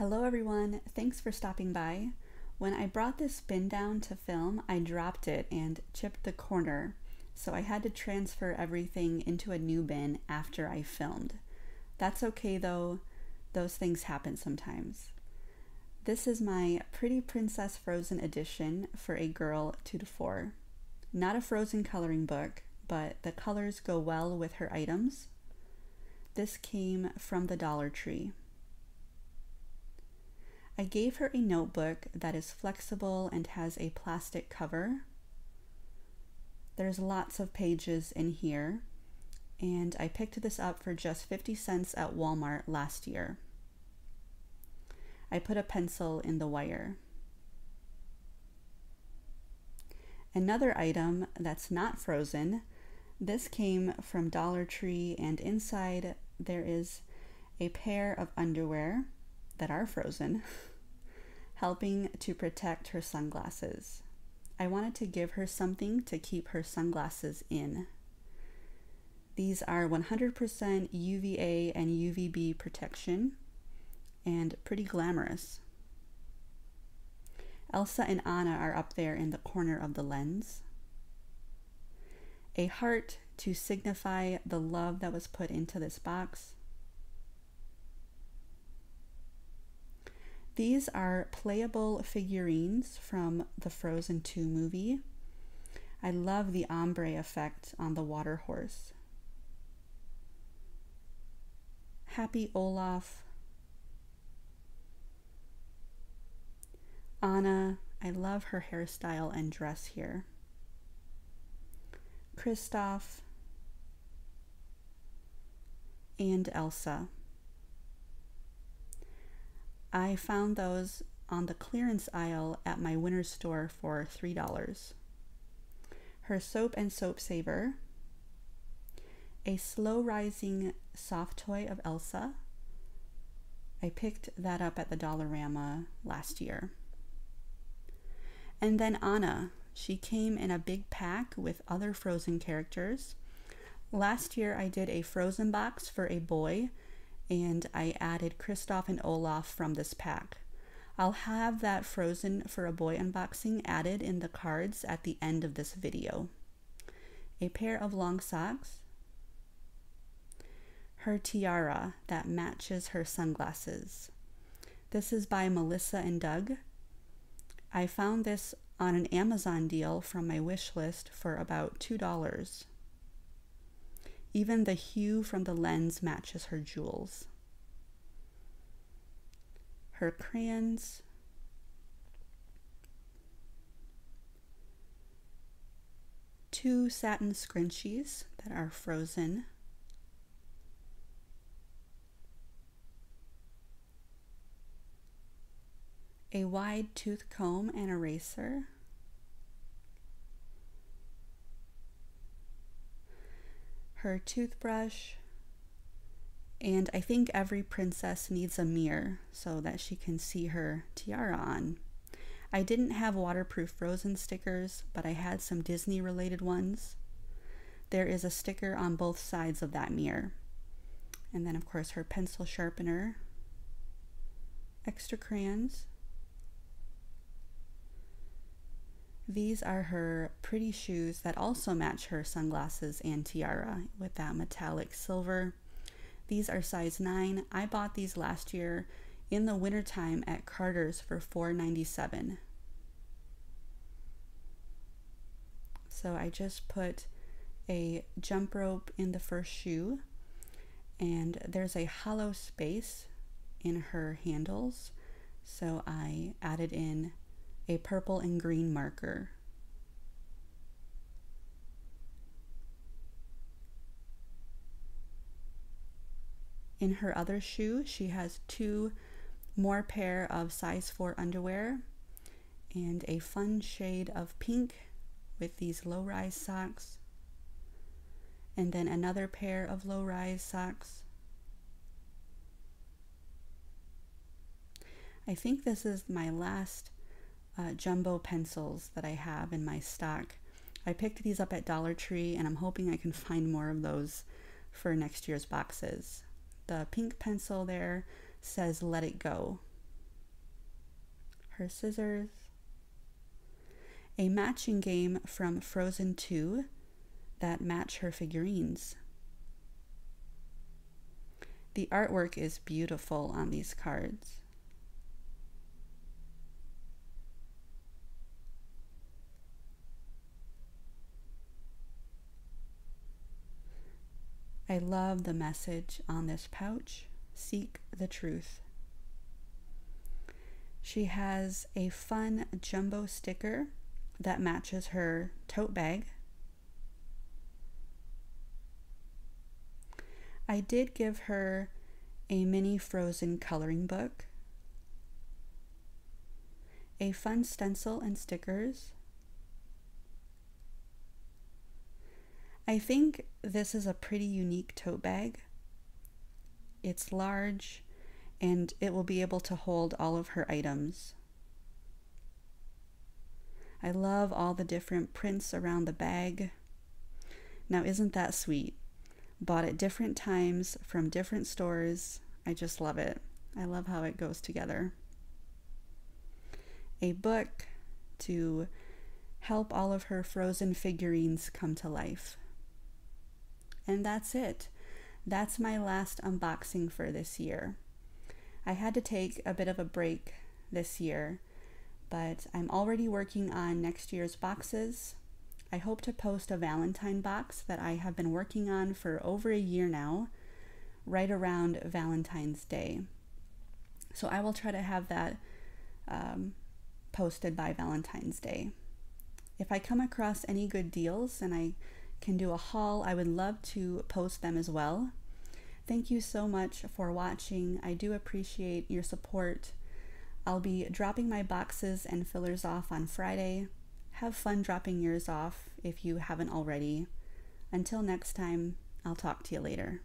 Hello everyone, thanks for stopping by. When I brought this bin down to film, I dropped it and chipped the corner, so I had to transfer everything into a new bin after I filmed. That's okay though, those things happen sometimes. This is my Pretty Princess Frozen edition for a girl 2 to 4. Not a Frozen coloring book, but the colors go well with her items. This came from the Dollar Tree. I gave her a notebook that is flexible and has a plastic cover. There's lots of pages in here, and I picked this up for just 50 cents at Walmart last year. I put a pencil in the wire. Another item that's not frozen, this came from Dollar Tree, and inside there is a pair of underwear that are frozen, helping to protect her sunglasses. I wanted to give her something to keep her sunglasses in. These are 100% UVA and UVB protection and pretty glamorous. Elsa and Anna are up there in the corner of the lens. A heart to signify the love that was put into this box. These are playable figurines from the Frozen 2 movie. I love the ombre effect on the water horse. Happy Olaf. Anna, I love her hairstyle and dress here. Kristoff. And Elsa. I found those on the clearance aisle at my winter store for $3. Her soap and soap saver. A slow rising soft toy of Elsa. I picked that up at the Dollarama last year. And then Anna. She came in a big pack with other Frozen characters. Last year I did a Frozen box for a boy, and I added Kristoff and Olaf from this pack. I'll have that Frozen for a boy unboxing added in the cards at the end of this video. A pair of long socks. Her tiara that matches her sunglasses. This is by Melissa and Doug. I found this on an Amazon deal from my wish list for about $2. Even the hue from the lens matches her jewels. Her crayons. Two satin scrunchies that are frozen. A wide tooth comb and eraser. Her toothbrush, and I think every princess needs a mirror so that she can see her tiara on. I didn't have waterproof Frozen stickers, but I had some Disney related ones. There is a sticker on both sides of that mirror. And then of course her pencil sharpener, extra crayons. These are her pretty shoes that also match her sunglasses and tiara with that metallic silver. These are size 9. I bought these last year in the wintertime at Carter's for $4.97. So I just put a jump rope in the first shoe, and there's a hollow space in her handles, so I added in a purple and green marker. In her other shoe, she has 2 more pair of size 4 underwear and a fun shade of pink with these low-rise socks, and then another pair of low-rise socks. I think this is my last jumbo pencils that I have in my stock. I picked these up at Dollar Tree, and I'm hoping I can find more of those for next year's boxes. The pink pencil there says "Let It Go." her scissors, a matching game from Frozen 2 that match her figurines. The artwork is beautiful on these cards. I love the message on this pouch, seek the truth. She has a fun jumbo sticker that matches her tote bag. I did give her a mini Frozen coloring book, a fun stencil and stickers. I think this is a pretty unique tote bag. It's large and it will be able to hold all of her items. I love all the different prints around the bag. Now, isn't that sweet? Bought at different times from different stores. I just love it. I love how it goes together. A book to help all of her Frozen figurines come to life. And that's it. That's my last unboxing for this year. I had to take a bit of a break this year, but I'm already working on next year's boxes. I hope to post a Valentine box that I have been working on for over a year now, right around Valentine's Day. So I will try to have that posted by Valentine's Day. If I come across any good deals and I can do a haul, I would love to post them as well. Thank you so much for watching. I do appreciate your support. I'll be dropping my boxes and fillers off on Friday. Have fun dropping yours off if you haven't already. Until next time, I'll talk to you later.